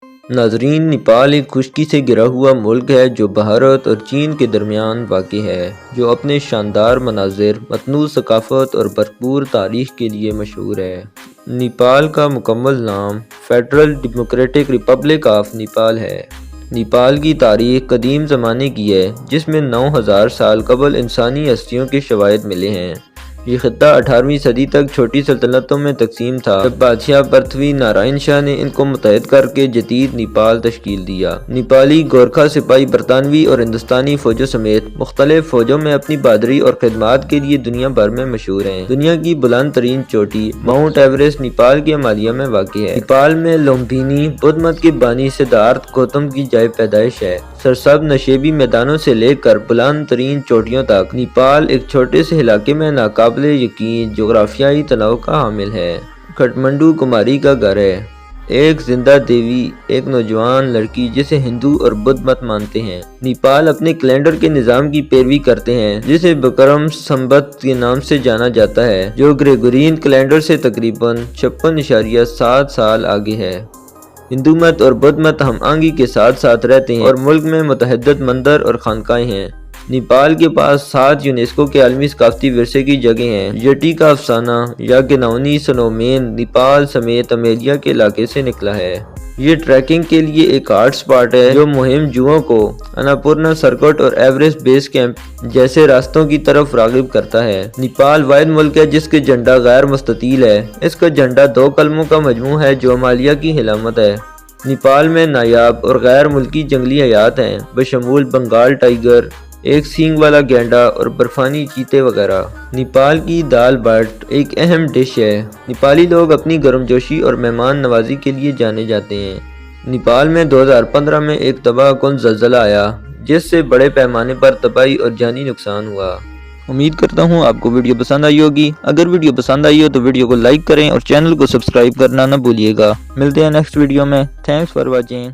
ناظرین، نیپال ایک خشکی سے گھرا ہوا ملک ہے جو بھارت اور چین کے درمیان واقع ہے، جو اپنے شاندار مناظر، متنوع ثقافت اور بھرپور تاریخ کے لیے مشہور ہے۔ نیپال کا مکمل نام federal democratic republic of Nepal ہے۔ نیپال کی تاریخ قدیم زمانے کی ہے، جس میں 9000 سال قبل انسانی ہستیوں کے شواہد ملے ہیں۔ یہ خطہ 18ویں صدی تک چھوٹی سلطنتوں میں تقسیم تھا، جب بادشاہ پرتھوی نارائن شاہ نے ان کو متحد کر کے جدید نیپال تشکیل دیا۔ نیپالی گورکھا سپاہی برطانوی اور ہندوستانی فوجوں سمیت مختلف فوجوں میں اپنی بہادری اور خدمات کے لیے دنیا بھر میں مشہور ہیں۔ دنیا کی بلند ترین چوٹی ماؤنٹ ایوریسٹ نیپال کے ہمالیہ میں واقع ہے۔ نیپال میں لومبینی بدھ مت کے بانی سدھارتھ گوتم کی جائے پیدائش ہے۔ سرسبز نشیبی میدانوں سے لے کر بلند ترین چوٹیوں تک، نیپال ایک چھوٹے سے علاقے میں ناقابل یقین جغرافیائی تنوع کا حامل ہے۔ کھٹمنڈو کماری کا گھر ہے۔ ایک زندہ دیوی، ایک نوجوان لڑکی جسے ہندو اور بدھ مت مانتے ہیں۔ نیپال اپنے کیلنڈر کے نظام کی پیروی کرتے ہیں، جسے بکرم سنبت کے نام سے جانا جاتا ہے، جو گریگورین کیلنڈر سے تقریباً 56.7 سال آگے ہے۔ ہندو مت اور بدھ مت ہم آہنگی کے ساتھ ساتھ رہتے ہیں اور ملک میں متعدد مندر اور خانقاہیں ہیں۔ نیپال کے پاس 7 یونیسکو کے عالمی ثقافتی ورثے کی جگہیں ہیں۔ یٹی کا افسانہ یا گناؤنی سنو مین نیپال سمیت امیلیہ کے علاقے سے نکلا ہے۔ یہ ٹریکنگ کے لیے ایک ہاٹ سپاٹ ہے جو مہم جوؤں کو اناپورنا سرکٹ اور ایوریسٹ بیس کیمپ جیسے راستوں کی طرف راغب کرتا ہے۔ نیپال واحد ملک ہے جس کے جھنڈا غیر مستطیل ہے۔ اس کا جھنڈا 2 قلموں کا مجموع ہے جو ہمالیہ کی علامت ہے۔ نیپال میں نایاب اور غیر ملکی جنگلی حیات ہیں، بشمول بنگال ٹائیگر، ایک سینگ والا گینڈا اور برفانی چیتے وغیرہ۔ نیپال کی دال بھٹ ایک اہم ڈش ہے۔ نیپالی لوگ اپنی گرمجوشی اور مہمان نوازی کے لیے جانے جاتے ہیں۔ نیپال میں 2015 میں ایک تباہ کن زلزلہ آیا، جس سے بڑے پیمانے پر تباہی اور جانی نقصان ہوا۔ امید کرتا ہوں آپ کو ویڈیو پسند آئی ہوگی۔ اگر ویڈیو پسند آئی ہو تو ویڈیو کو لائک کریں اور چینل کو سبسکرائب کرنا نہ بھولیے گا۔ ملتے ہیں نیکسٹ ویڈیو میں۔ Thanks for watching.